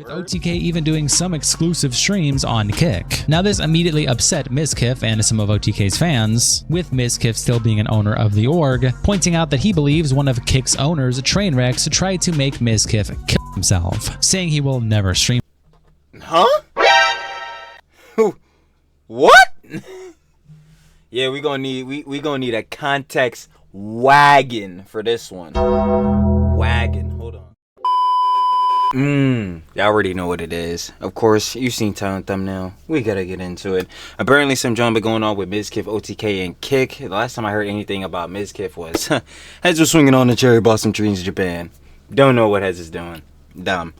with OTK even doing some exclusive streams on Kick. Now this immediately upset Mizkif and some of OTK's fans, with Mizkif still being an owner of the org, pointing out that he believes one of Kick's owners, Trainwrecks, tried to make Mizkif kill himself, saying he will never stream. Huh? What? Yeah, we gonna need a context wagon for this one. Wagon, hold on. Y'all already know what it is. Of course, you've seen title and thumbnail. We gotta get into it. Apparently some drama going on with Mizkif, OTK, and Kick. The last time I heard anything about Mizkif was Heads was swinging on the cherry blossom trees in Japan. Don't know what Heads is doing. Dumb.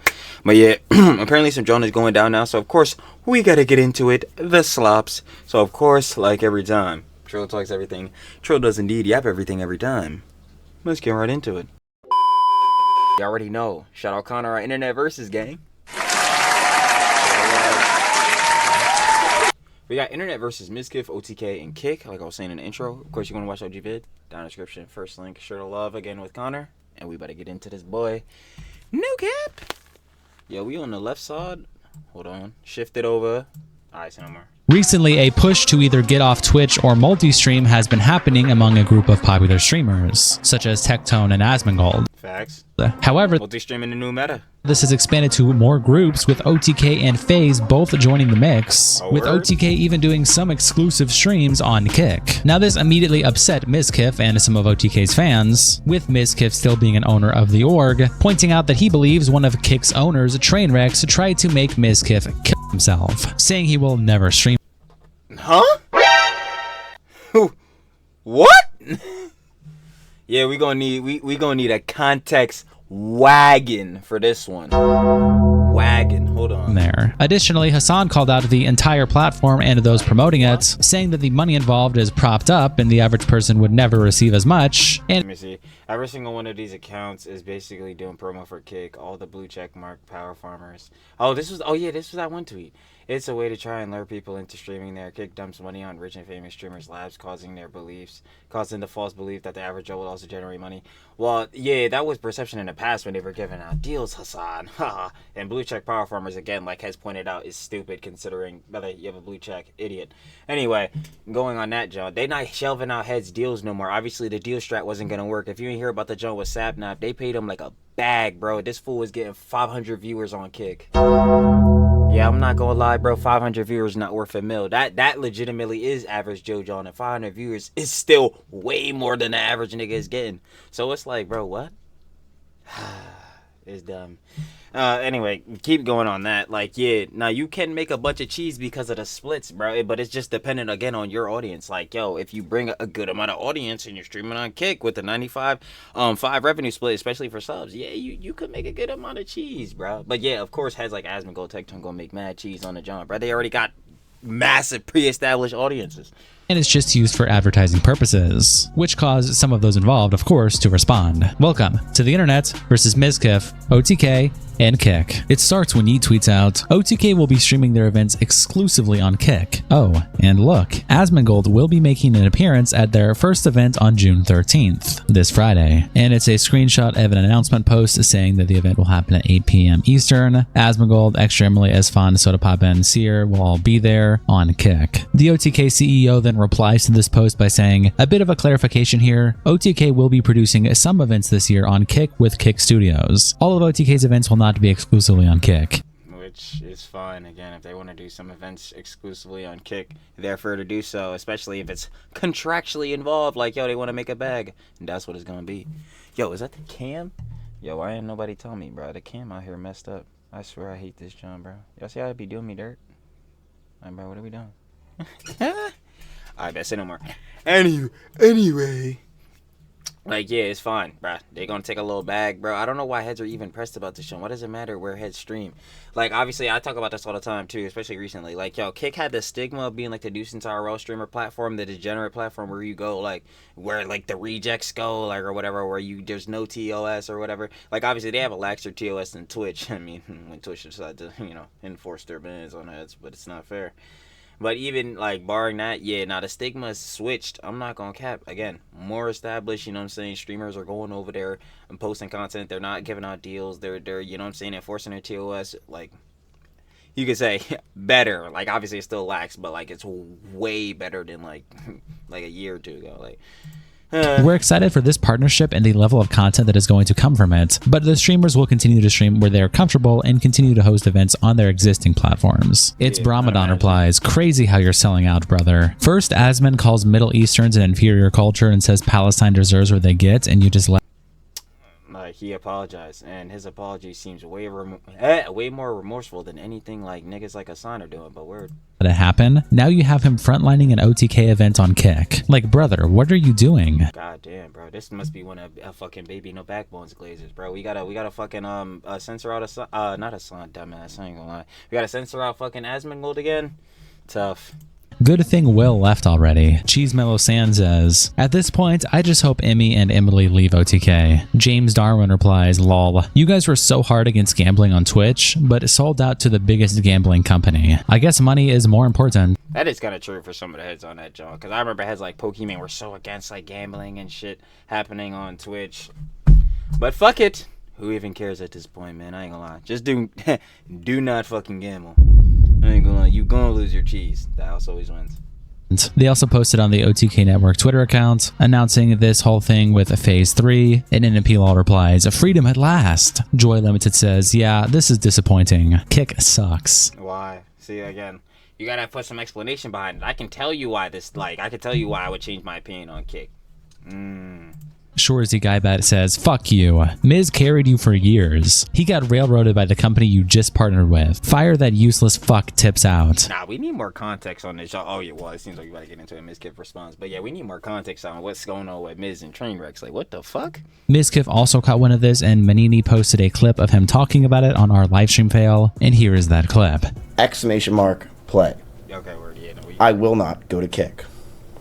But yeah, apparently some drama is going down now, so of course we gotta get into it. The slops. So of course, like every time, Trill talks everything. Trill does indeed yap everything every time. Let's get right into it. You already know. Shout out Connor, our internet versus gang. We got internet versus Mizkif, OTK, and Kick. Like I was saying in the intro. Of course, you're going to watch OG vid. Down in the description. First link. Sure to love again with Connor. And we better get into this boy. New cap. Yo, we on the left side. Hold on. Shift it over. Alright, say no more. Recently, a push to either get off Twitch or multi-stream has been happening among a group of popular streamers, such as Tectone and Asmongold. Facts. However, Multi-streaming the new meta. This has expanded to more groups, with OTK and FaZe both joining the mix, with OTK even doing some exclusive streams on Kick. Now this immediately upset Mizkif and some of OTK's fans, with Mizkif still being an owner of the org, pointing out that he believes one of Kick's owners, Trainwrecks, tried to make Mizkif kill himself, saying he will never stream. Huh? What? Yeah, we gonna need a context wagon for this one. Wagon, hold on. There. Additionally, Hasan called out the entire platform and those promoting it, saying that the money involved is propped up and the average person would never receive as much. And let me see. Every single one of these accounts is basically doing promo for Kick. All the blue check mark power farmers. This was that one tweet. It's a way to try and lure people into streaming there. Kick dumps money on rich and famous streamers' labs, causing the false belief that the average Joe will also generate money. Well, yeah, that was perception in the past when they were giving out deals, Hasan. Haha. And blue check power farmers, again, like Hez pointed out, is stupid considering whether you have a blue check. Idiot. Anyway, going on that, Joe, they not shelving out Hez deals no more. Obviously, the deal strat wasn't gonna work. If you didn't hear about the Joe with Sapnap, they paid him like a bag, bro. This fool was getting 500 viewers on Kick. Yeah, I'm not gonna lie, bro. 500 viewers not worth a mil. That legitimately is average Joe John, and 500 viewers is still way more than the average nigga is getting. So it's like, bro, what? It's dumb. Anyway, keep going on that. Like, yeah, now you can make a bunch of cheese because of the splits, bro, but it's just dependent again on your audience. Like, yo, if you bring a good amount of audience and you're streaming on Kick with the 95-5 revenue split, especially for subs, yeah, you could make a good amount of cheese, bro. But yeah, of course, Heads like Asmongold, Tectone gonna make mad cheese on the John, bro. They already got massive pre-established audiences. And it's just used for advertising purposes, which caused some of those involved, of course, to respond. Welcome to the internet versus Mizkif, OTK, and Kick. It starts when Yeet tweets out, OTK will be streaming their events exclusively on Kick. Oh, and look, Asmongold will be making an appearance at their first event on June 13th, this Friday. And it's a screenshot of an announcement post saying that the event will happen at 8 p.m. Eastern. Asmongold, Extra Emily, Esfan, Sodapop, and Seer will all be there on Kick. The OTK CEO then replies to this post by saying, a bit of a clarification here, OTK will be producing some events this year on Kick with Kick Studios. All of OTK's events will not be exclusively on Kick. Which is fine. Again, if they want to do some events exclusively on Kick, they're free to do so, especially if it's contractually involved, like, yo, they want to make a bag, and that's what it's gonna be. Yo, is that the cam? Yo, why ain't nobody tell me, bro? The cam out here messed up. I swear I hate this John, bro. Y'all see how it be doing me dirt? Alright, bro, what are we doing? Alright, bet, say no more. Anyway. Like, yeah, it's fine, bro. They're gonna take a little bag, bro. I don't know why Heads are even pressed about this show. Why does it matter where Heads stream? Like, obviously, I talk about this all the time, too, especially recently. Like, yo, Kick had the stigma of being, like, the Deuce IRL streamer platform, the degenerate platform where you go, like, where, like, the rejects go, like, or whatever, where there's no TOS or whatever. Like, obviously, they have a laxer TOS than Twitch. I mean, when Twitch decided to, enforce their bans on Heads, but it's not fair. But even like barring that, yeah, now the stigma is switched. I'm not gonna cap. Again, more established, you know what I'm saying? Streamers are going over there and posting content. They're not giving out deals. They're you know what I'm saying, enforcing their TOS. Like, you could say better. Like, obviously it still lacks, but like it's way better than like like a year or two ago. Like, we're excited for this partnership and the level of content that is going to come from it, but the streamers will continue to stream where they're comfortable and continue to host events on their existing platforms. It's Brahmadan replies, crazy how you're selling out, brother. First, Asmon calls Middle Easterns an inferior culture and says Palestine deserves what they get, and you just let he apologized, and his apology seems way more remorseful than anything like niggas like Hasan are doing, but word. Let it happen. Now you have him frontlining an OTK event on Kick. Like, brother, what are you doing? God damn, bro, this must be one of a fucking Baby No Backbones glazers, bro. We gotta fucking censor out not Hasan, dumbass. I ain't gonna lie. We gotta censor out fucking Asmongold again. Tough. Good thing Will left already. Cheese Mellow Sand says, at this point, I just hope Emmy and Emily leave OTK. James Darwin replies, lol. You guys were so hard against gambling on Twitch, but sold out to the biggest gambling company. I guess money is more important. That is kind of true for some of the heads on that, John. Because I remember heads like Pokemon were so against like gambling and shit happening on Twitch. But fuck it. Who even cares at this point, man? I ain't gonna lie. Just do not fucking gamble. I ain't gonna lie. You gonna lose your cheese. The house always wins. They also posted on the OTK Network Twitter account announcing this whole thing with a Phase 3, and NMP replies, freedom at last. Joy Limited says, yeah, this is disappointing. Kick sucks. Why? See, again, you gotta put some explanation behind it. I can tell you why I can tell you why I would change my opinion on Kick. Shorzy Guybat says, fuck you. Miz carried you for years. He got railroaded by the company you just partnered with. Fire that useless fuck tips out. Nah, we need more context on this. Oh, yeah, well, it seems like you gotta get into a Mizkif response. But yeah, we need more context on what's going on with Miz and Trainwrecks. Like, what the fuck? Mizkif also caught one of this, and Manini posted a clip of him talking about it on our livestream fail, and here is that clip. Exclamation mark, play. Okay, word, yeah. No, I will not go to Kick.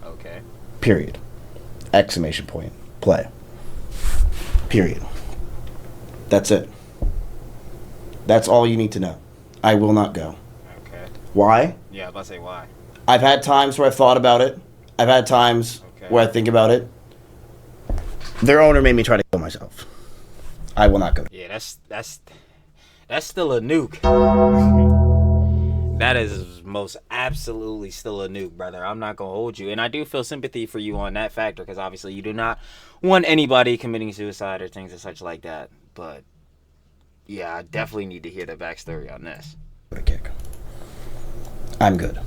Okay. Period. Exclamation point. Play. Period. That's it. That's all you need to know. I will not go. Okay. Why? Yeah, I was about to say why. I've had times where I've thought about it. I've had times where I think about it. Their owner made me try to kill myself. I will not go. Yeah, that's still a nuke. That is most absolutely still a nuke, brother. I'm not gonna hold you, and I do feel sympathy for you on that factor, because obviously you do not want anybody committing suicide or things and such like that. But yeah, I definitely need to hear the backstory on this. Kick. I'm good.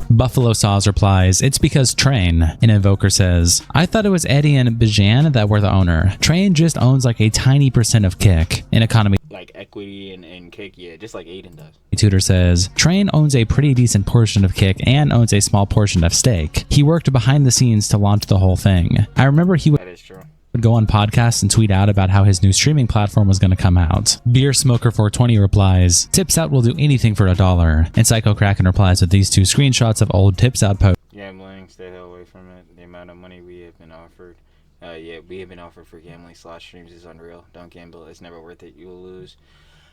Buffalo Saws replies, it's because Train. An Invoker says, I thought it was Eddie and Bijan that were the owner. Train just owns like a tiny % of Kick. In Economy like equity and Kick, yeah, just like Aiden does. Tutor says, Train owns a pretty decent portion of Kick and owns a small portion of Stake. He worked behind the scenes to launch the whole thing. I remember he that is true. Would go on podcasts and tweet out about how his new streaming platform was going to come out. Beer Smoker 420 replies, Tips Out will do anything for $1. And Psycho Kraken replies with these two screenshots of old Tips Out posts. Gambling, stay the hell away from it. The amount of money we have been offered. Yeah, we have been offered for gambling slot streams is unreal. Don't gamble. It's never worth it. You will lose.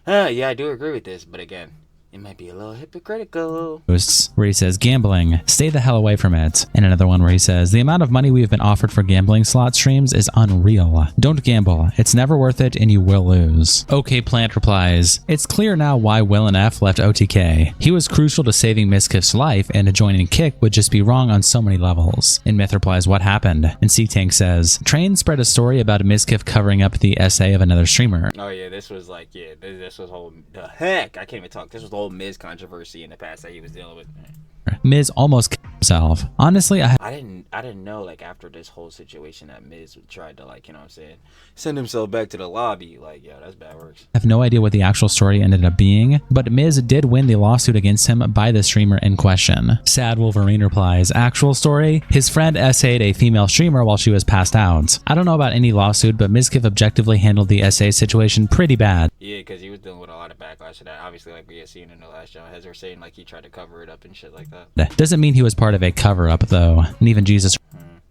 Yeah, I do agree with this, but again, it might be a little hypocritical. Posts where he says, gambling, stay the hell away from it. And another one where he says, the amount of money we have been offered for gambling slot streams is unreal. Don't gamble. It's never worth it and you will lose. OK Plant replies, it's clear now why Will and F left OTK. He was crucial to saving Mizkif's life, and joining Kick would just be wrong on so many levels. And Myth replies, what happened? And C-Tank says, Train spread a story about Mizkif covering up the essay of another streamer. Oh yeah, this was like, yeah, this was whole, the heck, I can't even talk. This was the whole Miz controversy in the past that he was dealing with. Miz almost killed himself. Honestly, I didn't know, like, after this whole situation that Miz tried to, like, you know what I'm saying, send himself back to the lobby. Like, yeah, that's bad works. I have no idea what the actual story ended up being, but Miz did win the lawsuit against him by the streamer in question. Sad Wolverine replies, actual story? His friend essayed a female streamer while she was passed out. I don't know about any lawsuit, but Mizkif objectively handled the essay situation pretty bad. Yeah, because he was dealing with a lot of backlash to that. Obviously, like we had seen in the last show, as they're saying, like, he tried to cover it up and shit like that. Doesn't mean he was part of a cover-up, though. And even Jesus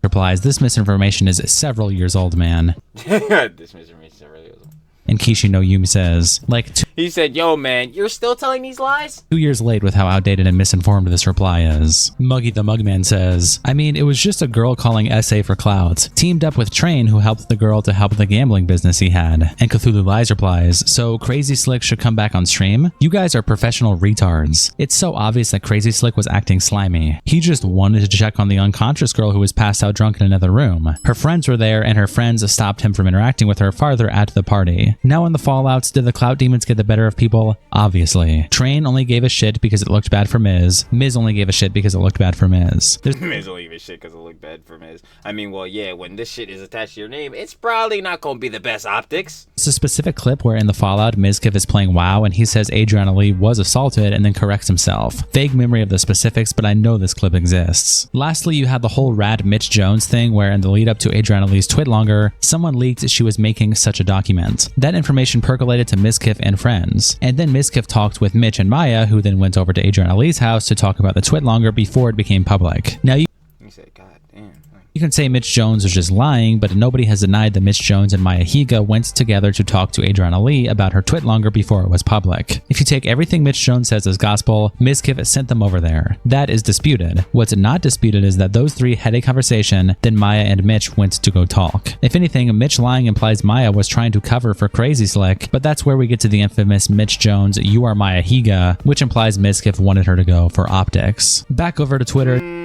replies, this misinformation is several years old, man. This misinformation is several years old. And Kishi no Yumi says, like, He said, yo, man, you're still telling these lies? 2 years late with how outdated and misinformed this reply is. Muggy the Mugman says, I mean, it was just a girl calling SA for clout. Teamed up with Train, who helped the girl to help the gambling business he had. And Cthulhu Lies replies, so Crazy Slick should come back on stream? You guys are professional retards. It's so obvious that Crazy Slick was acting slimy. He just wanted to check on the unconscious girl who was passed out drunk in another room. Her friends were there and her friends stopped him from interacting with her farther at the party. Now in the fallouts, did the clout demons get the better of people? Obviously. Train only gave a shit because it looked bad for Miz. Miz only gave a shit because it looked bad for Miz. Miz only gave a shit because it looked bad for Miz. I mean, well, yeah, when this shit is attached to your name, it's probably not going to be the best optics. It's a specific clip where in the fallout, Mizkif is playing WoW and he says Adriana Lee was assaulted and then corrects himself. Vague memory of the specifics, but I know this clip exists. Lastly, you had the whole Rad Mitch Jones thing where in the lead up to Adriana Lee's Twitlonger, someone leaked she was making such a document. That information percolated to Mizkif and friends. And then Mizkif talked with Mitch and Maya, who then went over to Adriana Lee's house to talk about the Twitlonger before it became public. Now you said, God damn. You can say Mitch Jones was just lying, but nobody has denied that Mitch Jones and Maya Higa went together to talk to Adriana Lee about her Twitlonger before it was public. If you take everything Mitch Jones says as gospel, Mizkif sent them over there. That is disputed. What's not disputed is that those three had a conversation, then Maya and Mitch went to go talk. If anything, Mitch lying implies Maya was trying to cover for Crazy Slick, but that's where we get to the infamous Mitch Jones, you are Maya Higa, which implies Mizkif wanted her to go for optics. Back over to Twitter.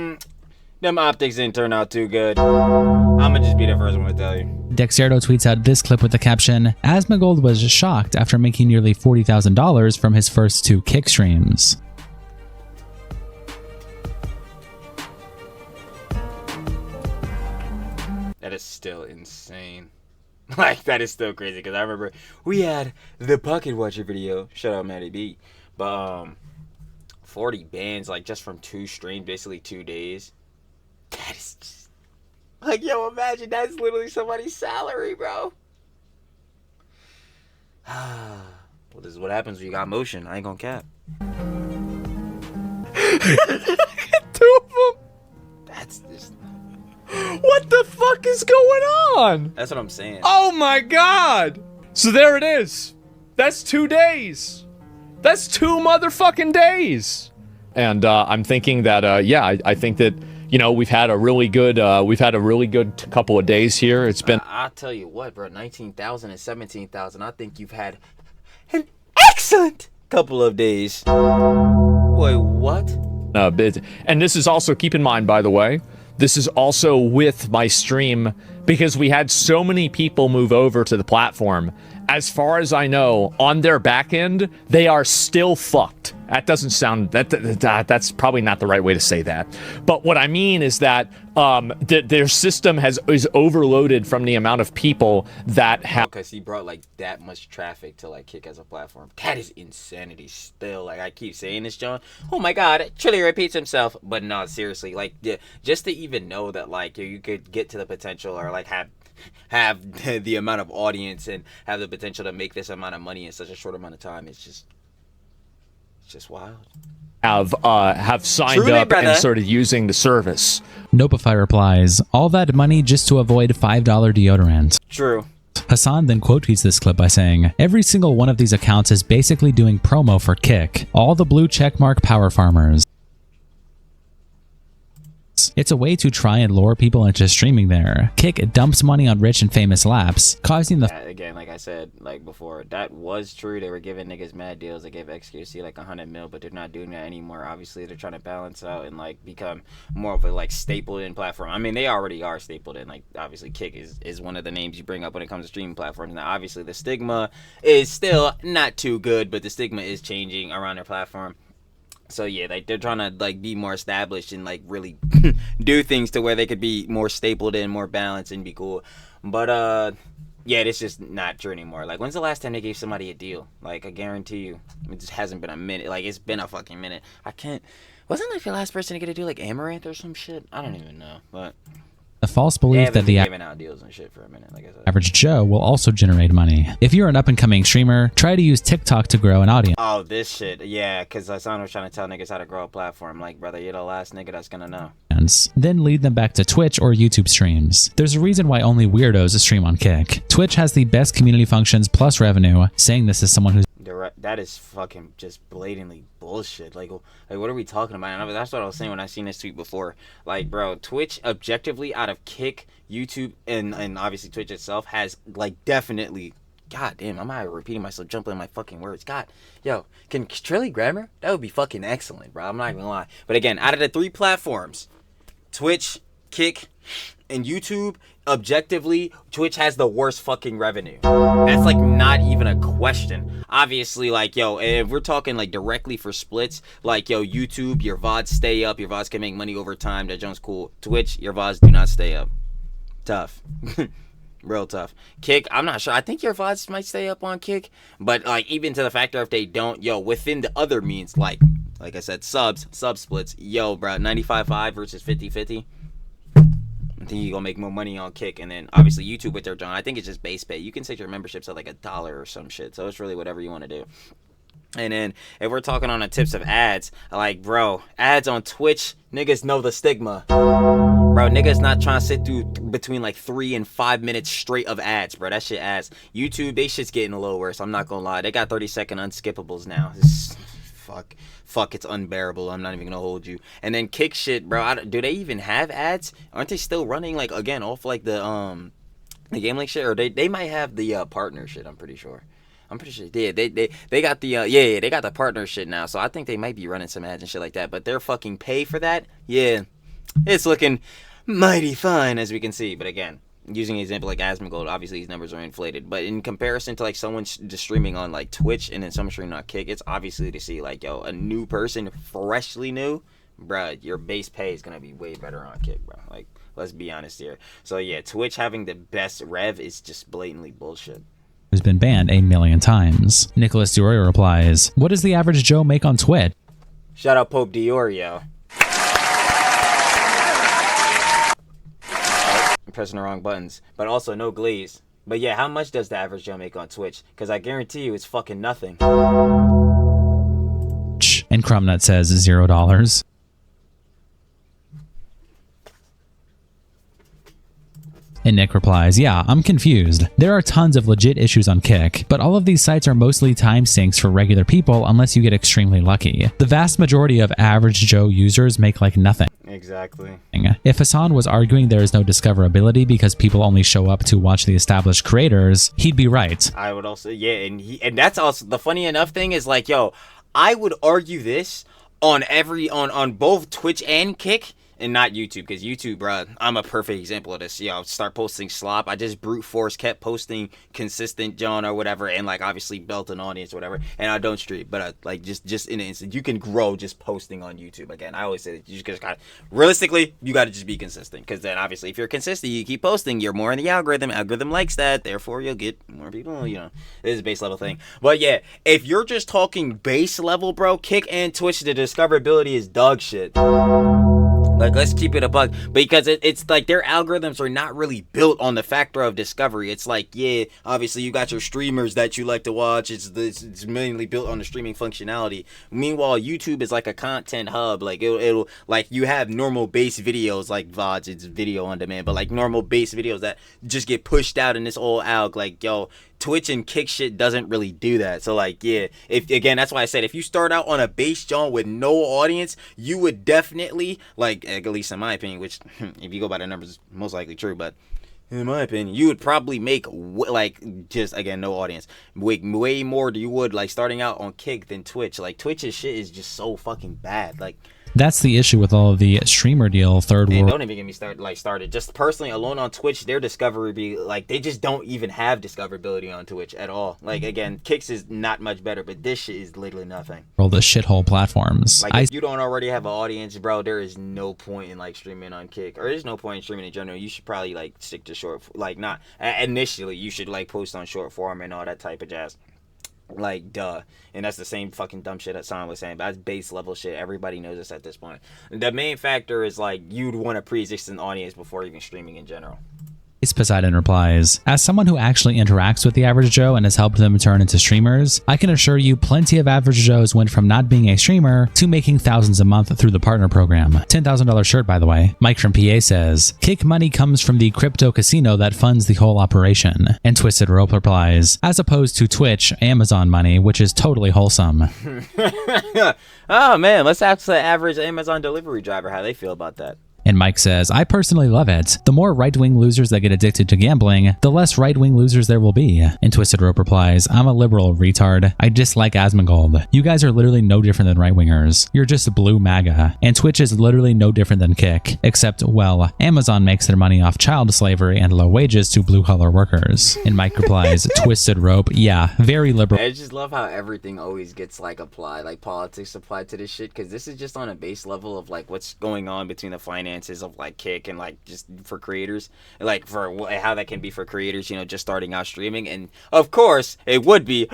Them optics didn't turn out too good. I'ma just be the first one to tell you. Dexerto tweets out this clip with the caption, Asmongold was shocked after making nearly $40,000 from his first 2 Kick streams. That is still insane. Like, that is still crazy, because I remember we had the Pocket Watcher video. Shout out Matty B. But, 40 bands, like, just from 2 streams, basically 2 days. That is just... Like, yo, imagine that's literally somebody's salary, bro. Well, this is what happens when you got motion. I ain't gonna cap. 2 of them? That's just... What the fuck is going on? That's what I'm saying. Oh my god! So there it is. That's 2 days. That's 2 motherfucking days. And I'm thinking that, yeah, I think that, you know, we've had a really good couple of days here. It's been... I'll tell you what, bro, 19,000 and 17,000. I think you've had an excellent couple of days. Wait, what? And this is also, keep in mind, by the way, this is also with my stream because we had so many people move over to the platform. As far as I know, on their back end, they are still fucked. That doesn't sound... That's probably not the right way to say that. But what I mean is that their system is overloaded from the amount of people that have... Because he brought, like, that much traffic to, like, Kick as a platform. That is insanity still. Like, I keep saying this, John. Oh, my God. Trilly repeats himself. But no, seriously. Like, just to even know that, like, you could get to the potential or, like, have the amount of audience and have the potential to make this amount of money in such a short amount of time, it's just wild. Have signed Truly, up brother. and started using the service. Nopify replies, all that money just to avoid $5 deodorant. True. Hasan then quote tweets this clip by saying, every single one of these accounts is basically doing promo for Kick. All the blue checkmark power farmers. It's a way to try and lure people into streaming there. Kick dumps money on rich and famous laps, causing the... Again, like I said, like before, that was true. They were giving niggas mad deals. They gave XQC like 100 mil, but they're not doing that anymore. Obviously, they're trying to balance out and like become more of a like stapled in platform. I mean, they already are stapled in. Like, obviously, Kick is one of the names you bring up when it comes to streaming platforms. Now, obviously, the stigma is still not too good, but the stigma is changing around their platform. So yeah, like they're trying to like be more established and like really do things to where they could be more stapled in, more balanced and be cool. But yeah, it's just not true anymore. Like, when's the last time they gave somebody a deal? Like, I guarantee you, it just hasn't been a minute. Like, it's been a fucking minute. Wasn't like the last person to get a deal like Amaranth or some shit? I don't even know, but the false belief that the giving out deals and shit for a minute, like I said. average Joe will also generate money. If you're an up-and-coming streamer, try to use TikTok to grow an audience. Oh, this shit. Yeah, because Hasan was trying to tell niggas how to grow a platform. Like, brother, you're the last nigga that's gonna know. audience, then lead them back to Twitch or YouTube streams. There's a reason why only weirdos stream on Kick. Twitch has the best community functions plus revenue. Saying this as someone who's that is fucking just blatantly bullshit. Like what are we talking about? And that's what I was saying when I seen this tweet before. Like, bro, Twitch objectively out of Kick, YouTube, and obviously Twitch itself has like definitely. God damn, I'm not repeating myself, jumping in my fucking words. God, yo, can Trilly grammar? That would be fucking excellent, bro. I'm not gonna lie. But again, out of the 3 platforms, Twitch, Kick, and YouTube, objectively, Twitch has the worst fucking revenue. That's like not even a question. Obviously, like, yo, if we're talking like directly for splits, like, yo, YouTube, your VODs stay up, your VODs can make money over time, that joint's cool. Twitch, your VODs do not stay up. Tough. Real tough. Kick, I'm not sure. I think your VODs might stay up on Kick, but like even to the factor if they don't, yo, within the other means, like I said, sub splits, yo, bro, 95.5 versus 50.50. I think you're gonna make more money on Kick, and then obviously YouTube with their joint. I think it's just base pay. You can set your memberships at like $1 or some shit, so it's really whatever you want to do. And then if we're talking on the tips of ads, like, bro, ads on Twitch, niggas know the stigma. Bro, niggas not trying to sit through between like 3 and 5 minutes straight of ads, bro. That shit ads. YouTube, they shit's getting a little worse. I'm not gonna lie. They got 30-second unskippables now. Fuck, it's unbearable. I'm not even gonna hold you. And then Kick shit, bro. Do they even have ads? Aren't they still running like again off like the game link shit, or they might have the partner shit? I'm pretty sure. Yeah, they got the they got the partner shit now. So I think they might be running some ads and shit like that. But they're fucking pay for that. Yeah, it's looking mighty fine as we can see. But again, using an example like Asmongold, obviously these numbers are inflated. But in comparison to like someone just streaming on like Twitch and then someone streaming on Kick, it's obviously to see like, yo, a new person, freshly new, bruh, your base pay is gonna be way better on Kick, bro. Like, let's be honest here. So yeah, Twitch having the best rev is just blatantly bullshit. Who's been banned 1 million times. Nicholas Diorio replies, what does the average Joe make on Twitch? Shout out Pope Diorio. I'm pressing the wrong buttons. But also no glaze. But yeah, how much does the average Joe make on Twitch? Because I guarantee you it's fucking nothing. And Crumbnut says $0. And Nick replies, yeah, I'm confused. There are tons of legit issues on Kick, but all of these sites are mostly time sinks for regular people unless you get extremely lucky. The vast majority of average Joe users make like nothing. Exactly. If Hasan was arguing there is no discoverability because people only show up to watch the established creators, he'd be right. I would also, yeah, and that's also the funny enough thing is like, yo, I would argue this on on both Twitch and Kick. And not YouTube, because YouTube, bro, I'm a perfect example of this. Yo, start posting slop. I just brute force kept posting consistent John or whatever, and like obviously built an audience or whatever. And I don't stream, but like just in an instant, you can grow just posting on YouTube. Again, I always say that you just gotta realistically, you gotta just be consistent, because then obviously if you're consistent, you keep posting, you're more in the algorithm. Algorithm likes that, therefore you'll get more people. You know, it is a base level thing. But yeah, if you're just talking base level, bro, Kick and Twitch, the discoverability is dog shit. Like, let's keep it a buck, because it's like their algorithms are not really built on the factor of discovery. It's like, yeah, obviously you got your streamers that you like to watch. It's mainly built on the streaming functionality. Meanwhile, YouTube is like a content hub. Like it'll like you have normal base videos like VODs, it's video on demand, but like normal base videos that just get pushed out in this old alg. Like, yo, Twitch and Kick shit doesn't really do that. So like, yeah, if again, that's why I said if you start out on a base John with no audience, you would definitely, like, at least in my opinion, which if you go by the numbers is most likely true, but in my opinion, you would probably make like just again no audience way more than you would like starting out on Kick than Twitch. Like Twitch's shit is just so fucking bad. Like, that's the issue with all of the streamer deal third world. Don't even get me started. Just personally alone on Twitch, their discovery be like they just don't even have discoverability on Twitch at all. Like again, Kicks is not much better, but this shit is literally nothing. All the shithole platforms. Like if you don't already have an audience, bro, there is no point in like streaming on Kick, or there's no point in streaming in general. You should probably like stick to short, like not initially. You should like post on short form and all that type of jazz. Like, duh. And that's the same fucking dumb shit that Hasan was saying. But that's base level shit. Everybody knows this at this point. The main factor is like you'd want a pre-existing audience before even streaming in general. Poseidon replies, as someone who actually interacts with the average Joe and has helped them turn into streamers, I can assure you plenty of average Joes went from not being a streamer to making thousands a month through the partner program. $10,000 shirt, by the way. Mike from PA says, Kick money comes from the crypto casino that funds the whole operation. And Twisted Rope replies, as opposed to Twitch, Amazon money, which is totally wholesome. Oh man, let's ask the average Amazon delivery driver how they feel about that. And Mike says, I personally love it. The more right-wing losers that get addicted to gambling, the less right-wing losers there will be. And Twisted Rope replies, I'm a liberal retard. I dislike Asmongold. You guys are literally no different than right-wingers. You're just blue MAGA. And Twitch is literally no different than Kick. Except, well, Amazon makes their money off child slavery and low wages to blue-collar workers. And Mike replies, Twisted Rope, yeah, very liberal. I just love how everything always gets like applied, like politics applied to this shit, because this is just on a base level of like what's going on between the finances of like Kick and like just for creators, like for how that can be for creators, you know, just starting out streaming. And of course it would be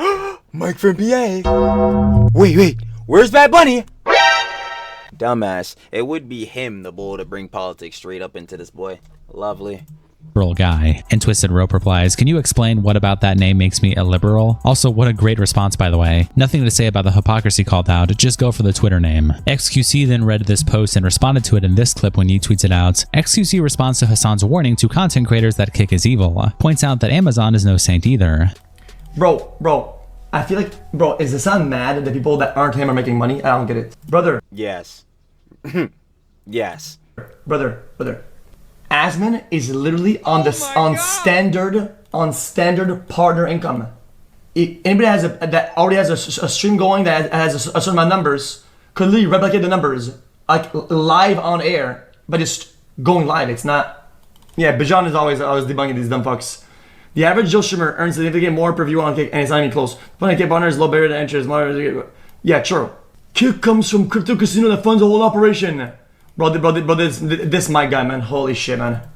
Mike from PA. Wait, where's Bad Bunny? Dumbass. It would be him, the bull, to bring politics straight up into this boy. Lovely. Guy. And Twisted Rope replies, can you explain what about that name makes me a liberal? Also, what a great response, by the way. Nothing to say about the hypocrisy called out, just go for the Twitter name. XQC then read this post and responded to it in this clip when he tweets it out. XQC responds to Hasan's warning to content creators that Kick is evil, points out that Amazon is no saint either. Bro, I feel like, bro, is Hasan mad at the people that aren't him are making money? I don't get it. Brother. Yes. Yes. Brother. Asmon is literally on standard partner income. If anybody that already has a stream going that has a certain amount of numbers could literally replicate the numbers like live on air, but it's going live. It's not. Yeah, Bijan is always debunking these dumb fucks. The average Joe streamer earns significantly more per view on Kick, and it's not even close. Funny Kick partner is low barrier to entry. Yeah, true. Kick comes from crypto casino that funds the whole operation. Bro, this my guy, man. Holy shit, man.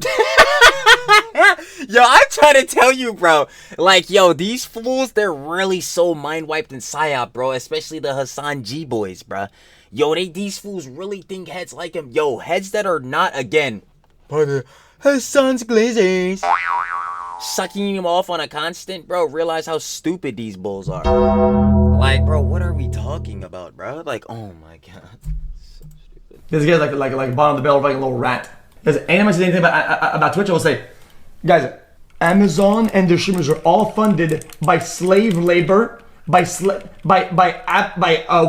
Yo, I'm trying to tell you, bro. Like, yo, these fools, they're really so mind-wiped and psyop, bro. Especially the Hasan G boys, bro. Yo, these fools really think heads like him. Yo, heads that are not, again, part of Hasan's glazers, sucking him off on a constant, bro. Realize how stupid these bulls are. Like, bro, what are we talking about, bro? Like, oh my god. This guy's like bottom of the barrel, like a little rat. Because anyone says anything about Twitch, I will say, guys, Amazon and their streamers are all funded by slave labor, by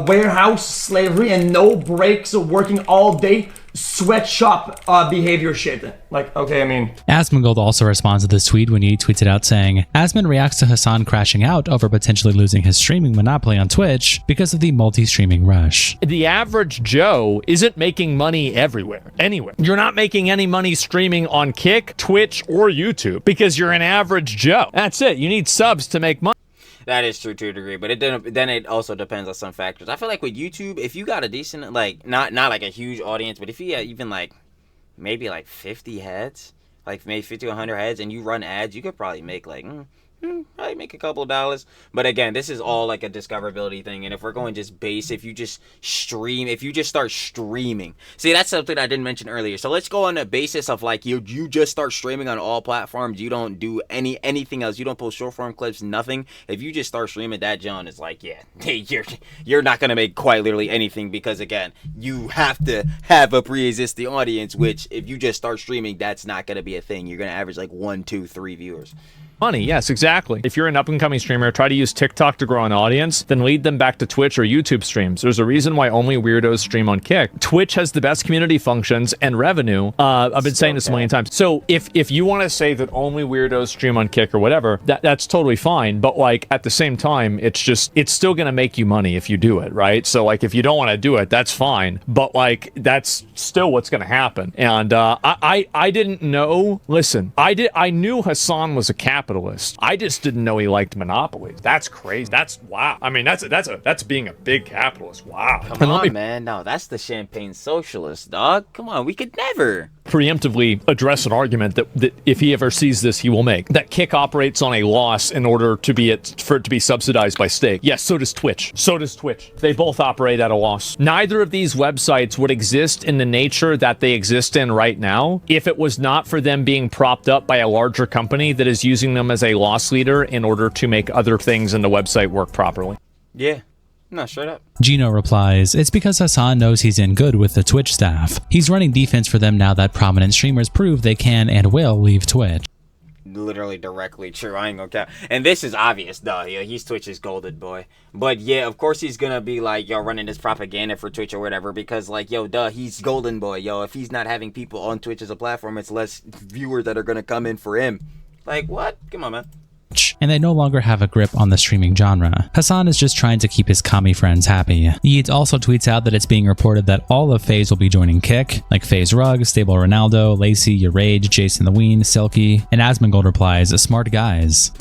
warehouse slavery, and no breaks, working all day, sweatshop behavior shit. Like, okay, I mean. Asmongold also responds to this tweet when he tweets it out saying, Asmon reacts to Hasan crashing out over potentially losing his streaming monopoly on Twitch because of the multi-streaming rush. The average Joe isn't making money anywhere. You're not making any money streaming on Kick, Twitch, or YouTube because you're an average Joe. That's it. You need subs to make money. That is true to a degree, but then it also depends on some factors. I feel like with YouTube, if you got a decent, like, not like a huge audience, but if you have even like maybe like 50 heads, like maybe 50 to 100 heads, and you run ads, you could probably make like probably make a couple of dollars. But again, this is all like a discoverability thing, and if we're going just base, if you just start streaming, see, that's something I didn't mention earlier. So let's go on the basis of like you just start streaming on all platforms. You don't do anything else. You don't post short form clips, nothing. If you just start streaming, that John is like, yeah, you're not gonna make quite literally anything, because again, you have to have a pre-existing audience, which if you just start streaming, that's not gonna be a thing. You're gonna average like 1, 2, 3 viewers. Money, yes, exactly. If you're an up-and-coming streamer, try to use TikTok to grow an audience, then lead them back to Twitch or YouTube streams. There's a reason why only weirdos stream on Kick. Twitch has the best community functions and revenue. I've been saying this a million times. So if you want to say that only weirdos stream on Kick or whatever, that's totally fine. But like at the same time, it's still gonna make you money if you do it, right? So like if you don't want to do it, that's fine. But like that's still what's gonna happen. And I didn't know. Listen, I knew Hasan was a capitalist. I just didn't know he liked monopolies. That's crazy. That's wow. I mean, that's being a big capitalist. Wow. Come on, man. No, that's the champagne socialist, dog. Come on, we could never. preemptively address an argument that if he ever sees this, he will make. That Kick operates on a loss in order for it to be subsidized by stake. Yes, so does Twitch. They both operate at a loss. Neither of these websites would exist in the nature that they exist in right now if it was not for them being propped up by a larger company that is using them as a loss leader in order to make other things in the website work properly. Yeah. No, straight up. Gino replies, it's because Hasan knows he's in good with the Twitch staff. He's running defense for them now that prominent streamers prove they can and will leave Twitch. Literally directly true. I ain't gonna count. And this is obvious, though. Yeah, he's Twitch's golden boy. But yeah, of course he's gonna be like, yo, running this propaganda for Twitch or whatever, because like, yo, duh, he's golden boy. Yo, if he's not having people on Twitch as a platform, it's less viewers that are gonna come in for him. Like, what? Come on, man. And they no longer have a grip on the streaming genre. Hasan is just trying to keep his commie friends happy. Yeet also tweets out that it's being reported that all of FaZe will be joining Kick, like FaZe Rug, Stable Ronaldo, Lacey, Urage, Jason the Ween, Silky, and Asmongold replies, smart guys.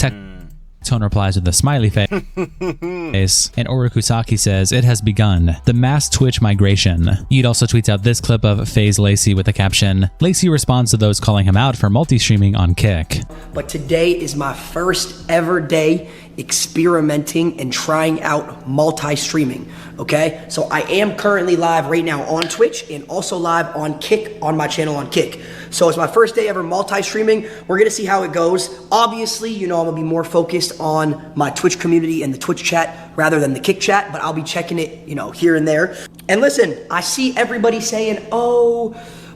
Tone replies with a smiley face, and Orokusaki says, it has begun. The mass Twitch migration. Yeet also tweets out this clip of FaZe Lacey with the caption, Lacey responds to those calling him out for multi-streaming on Kick. But today is my first ever day experimenting and trying out multi-streaming, okay? So I am currently live right now on Twitch and also live on Kick, on my channel on Kick. So it's my first day ever multi-streaming. We're gonna see how it goes. Obviously, you know, I'm gonna be more focused on my Twitch community and the Twitch chat rather than the Kick chat, but I'll be checking it, you know, here and there. And listen, I see everybody saying, oh,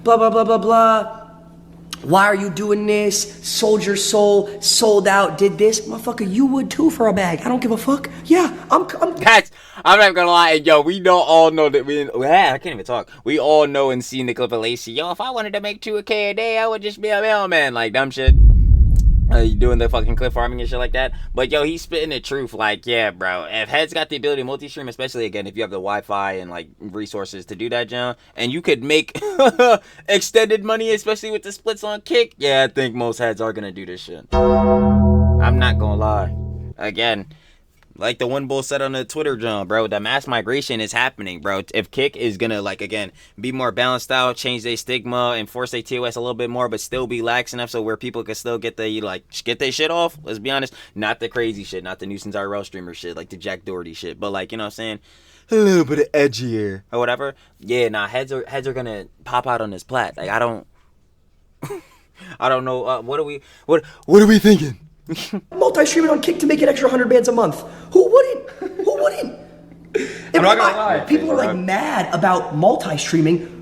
blah, blah, blah, blah, blah. Why are you doing this? Sold your soul, sold out, did this. Motherfucker, you would too for a bag. I don't give a fuck. Yeah, I'm not gonna lie, yo, we don't all know that I can't even talk. We all know and seen the clip of Lacey. Yo, if I wanted to make $2K a day, I would just be a mailman. Like, dumb shit. You doing the fucking clip farming and shit like that. But yo, he's spitting the truth. Like, yeah, bro. If Head's got the ability to multi-stream, especially again if you have the Wi-Fi and like resources to do that, John, and you could make extended money, especially with the splits on Kick. Yeah, I think most Heads are gonna do this shit. I'm not gonna lie. Again, like the one bull said on the Twitter, John, bro, the mass migration is happening, bro. If Kick is gonna, like, again, be more balanced out, change their stigma, enforce their TOS a little bit more, but still be lax enough so where people can still get their shit off, let's be honest, not the crazy shit, not the nuisance IRL streamer shit, like the Jack Doherty shit, but like, you know what I'm saying, a little bit of edgier or whatever. Yeah, nah, heads are gonna pop out on this plat. Like, I don't know, what are we thinking? multi-streaming on Kick to make an extra 100 bands a month. Who wouldn't? Who wouldn't? I'm not gonna lie. People are like mad about multi-streaming.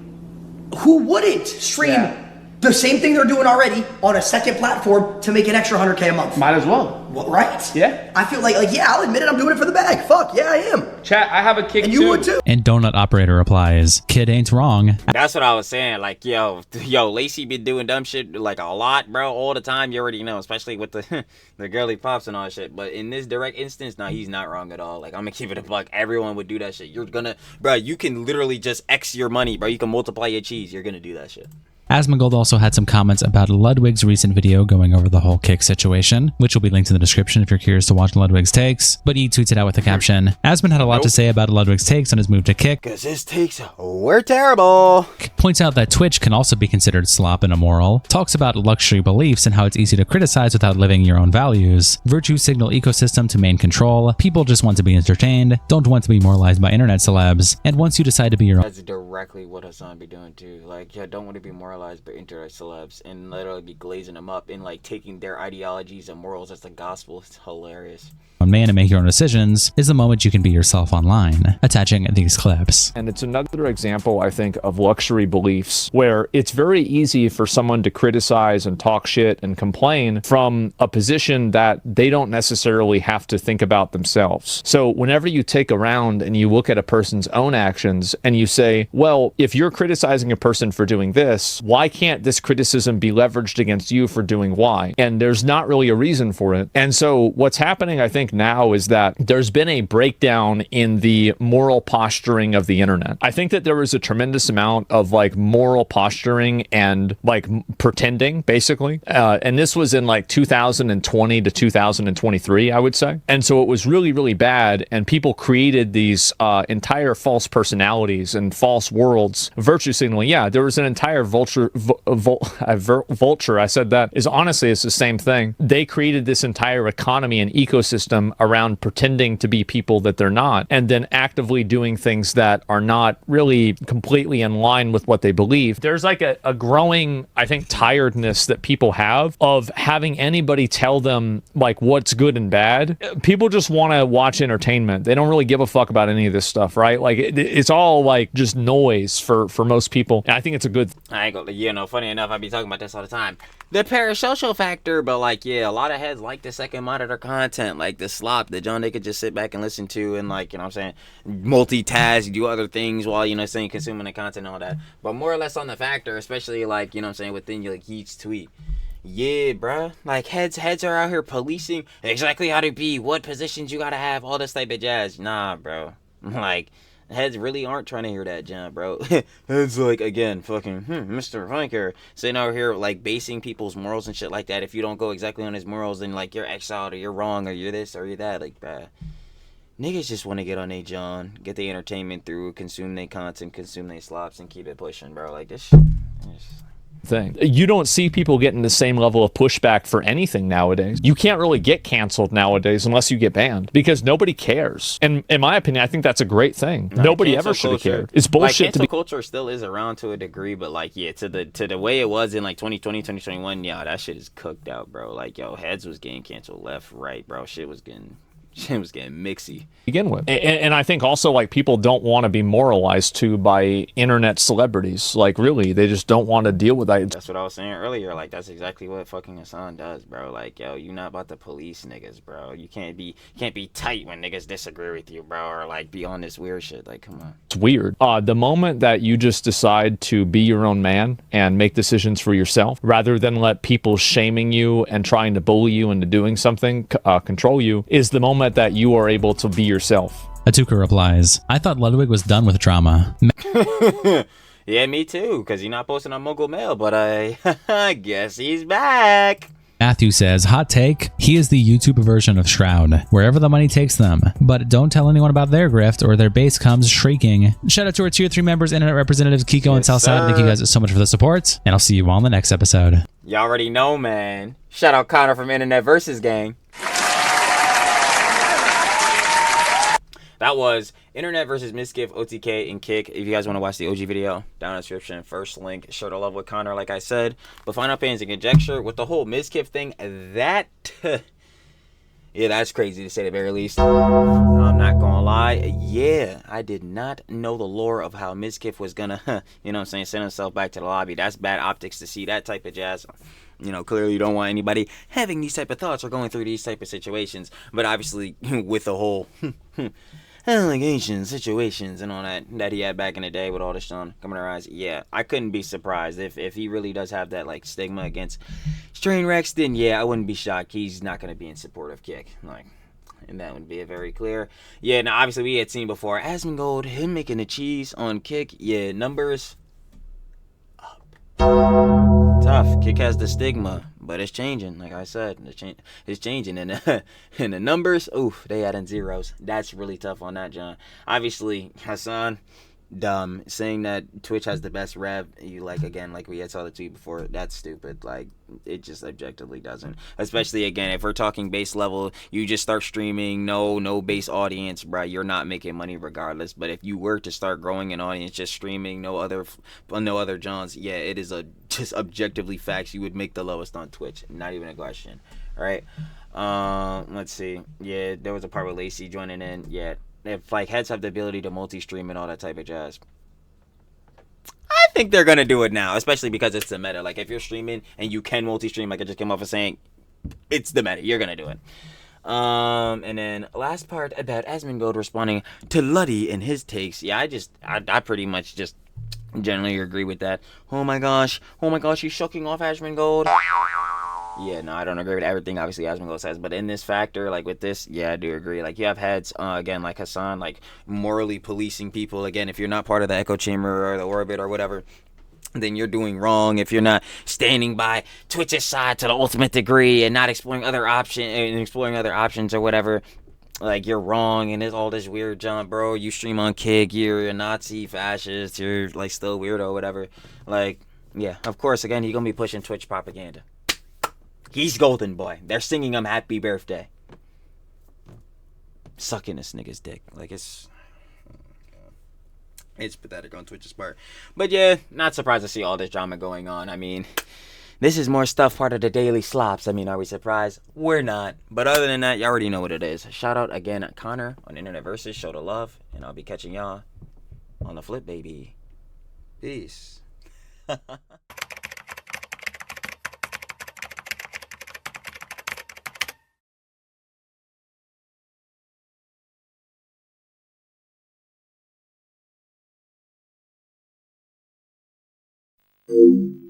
Who wouldn't stream the same thing they're doing already on a second platform to make an extra 100K a month? Might as well. Right? Yeah. I feel like yeah, I'll admit it, I'm doing it for the bag. Fuck, yeah, I am. Chat, I have a Kick And too. you would too. And Donut Operator replies, kid ain't wrong. That's what I was saying. Like, yo, Lacey been doing dumb shit like a lot, bro, all the time. You already know, especially with the girly pops and all that shit. But in this direct instance, nah, he's not wrong at all. Like, I'm gonna keep it a buck. Everyone would do that shit. You're gonna, bro, you can literally just X your money, bro. You can multiply your cheese. You're gonna do that shit. Asmongold also had some comments about Ludwig's recent video going over the whole Kick situation, which will be linked in the description if you're curious to watch Ludwig's takes, but he tweets it out with the caption, Asmon had a lot to say about Ludwig's takes on his move to Kick, because his takes were terrible. Points out that Twitch can also be considered slop and immoral, talks about luxury beliefs and how it's easy to criticize without living your own values, virtue signal ecosystem to main control, people just want to be entertained, don't want to be moralized by internet celebs, and once you decide to be your own... That's directly what Hasan be doing too. Like, yeah, don't want to be moralized by internet celebs and literally be glazing them up and like taking their ideologies and morals as the gospel. It's hilarious. Man and make your own decisions is the moment you can be yourself online, attaching these clips. And it's another example, I think, of luxury beliefs where it's very easy for someone to criticize and talk shit and complain from a position that they don't necessarily have to think about themselves. So whenever you take a round and you look at a person's own actions and you say, well, if you're criticizing a person for doing this, why can't this criticism be leveraged against you for doing Y? And there's not really a reason for it. And so what's happening, I think, now is that there's been a breakdown in the moral posturing of the internet. I think that there was a tremendous amount of like moral posturing and like pretending, basically. And this was in like 2020 to 2023, I would say. And so it was really, really bad. And people created these entire false personalities and false worlds, virtue signaling. Yeah, there was an entire Vulture, I said that, is honestly, it's the same thing. They created this entire economy and ecosystem around pretending to be people that they're not, and then actively doing things that are not really completely in line with what they believe. There's like a growing, I think, tiredness that people have of having anybody tell them like what's good and bad. People just want to watch entertainment. They don't really give a fuck about any of this stuff, right? Like it's all like just noise for most people. And I think it's a good I ain't gonna, funny enough, I be talking about this all the time. The parasocial factor, but like, yeah, a lot of heads like the second monitor content, like the slop, the John they could just sit back and listen to and like, what I'm saying, multitask, do other things while, consuming the content and all that. But more or less on the factor, especially like, what I'm saying, within like each tweet. Yeah, bruh. Like heads are out here policing exactly how to be, what positions you gotta have, all this type of jazz. Nah, bro. Like, heads really aren't trying to hear that jump, bro. Heads like, again, fucking Mr. Funker sitting out here like basing people's morals and shit like that. If you don't go exactly on his morals, then like you're exiled or you're wrong or you're this or you're that. Like, bruh, niggas just want to get on their John, get the entertainment through, consume their content, consume their slops, and keep it pushing, bro. Like this shit. thing. You don't see people getting the same level of pushback for anything nowadays. You can't really get canceled nowadays unless you get banned because nobody cares. And in my opinion, I think that's a great thing. Nobody ever should have cared. It's bullshit. Like, cancel culture still is around to a degree, but like, yeah, to the way it was in like 2020, 2021, yeah, that shit is cooked out, bro. Like, yo, heads was getting canceled left, right, bro. Shit was getting mixy. Begin with. And I think also like people don't want to be moralized to by internet celebrities. Like really, they just don't want to deal with that. That's what I was saying earlier. Like that's exactly what fucking Hasan does, bro. Like, yo, you not about to police niggas, bro. You can't be tight when niggas disagree with you, bro, or like be on this weird shit. Like, come on. It's weird. The moment that you just decide to be your own man and make decisions for yourself, rather than let people shaming you and trying to bully you into doing something, control you, is the moment that you are able to be yourself. Atuka replies, I thought Ludwig was done with drama. Yeah, me too, because he's not posting on Mogul Mail, but I guess he's back. Matthew says, hot take, he is the YouTube version of Shroud, wherever the money takes them. But don't tell anyone about their grift or their base comes shrieking. Shout out to our tier 3 members, internet representatives Kiko and Southside. Thank you guys so much for the support, and I'll see you all in the next episode. You already know, man. Shout out Connor from Internet Versus Gang. That was Internet versus Mizkif, OTK and Kick. If you guys want to watch the OG video, down in the description, first link. Sure to love with Connor, like I said. But final opinions and conjecture with the whole Mizkif thing, that yeah, that's crazy to say the very least. I'm not gonna lie. Yeah, I did not know the lore of how Mizkif was gonna, you know what I'm saying, send himself back to the lobby. That's bad optics to see that type of jazz. You know, clearly you don't want anybody having these type of thoughts or going through these type of situations. But obviously, with the whole allegations, situations, and all that he had back in the day with all this on coming to rise, yeah, I couldn't be surprised if he really does have that like stigma against strain wrecks. Then yeah, I wouldn't be shocked. He's not gonna be in support of Kick, like, and that would be very clear. Yeah, now obviously we had seen before Asmongold, him making the cheese on Kick. Yeah, numbers up. Tough. Kick has the stigma, but it's changing. Like I said, it's changing, and the numbers, oof, they add in zeros. That's really tough on that, John. Obviously, Hasan, dumb. Saying that Twitch has the best rev, you like again, like we had saw the tweet before. That's stupid. Like it just objectively doesn't. Especially again, if we're talking base level, you just start streaming, no base audience, bro. You're not making money regardless. But if you were to start growing an audience, just streaming, no other Johns, yeah, it is just objectively facts. You would make the lowest on Twitch. Not even a question. All right. Let's see. Yeah, there was a part with Lacey joining in. Yeah. If like heads have the ability to multi-stream and all that type of jazz, I think they're gonna do it now, especially because it's the meta. Like if you're streaming and you can multi-stream, like I just came off of saying, it's the meta. You're gonna do it. And then last part about Asmongold responding to Luddy and his takes. Yeah, I pretty much just generally agree with that. Oh my gosh, he's shucking off Asmongold. Yeah, no, I don't agree with everything, obviously, Asmongold says. But in this factor, like with this, yeah, I do agree. Like, you have heads, again, like Hasan, like morally policing people. Again, if you're not part of the echo chamber or the orbit or whatever, then you're doing wrong. If you're not standing by Twitch's side to the ultimate degree and not exploring other options or whatever, like you're wrong. And it's all this weird jump, bro. You stream on Kick, you're a Nazi, fascist, you're like still weirdo, whatever. Like, Yeah, of course, again, he gonna be pushing Twitch propaganda. He's golden boy. They're singing him happy birthday. Sucking this nigga's dick. Like, it's pathetic on Twitch's part. But yeah, not surprised to see all this drama going on. I mean, this is more stuff part of the daily slops. I mean, are we surprised? We're not. But other than that, you already know what it is. Shout out again at Connor on Internet Versus. Show the love. And I'll be catching y'all on the flip, baby. Peace. Thank you.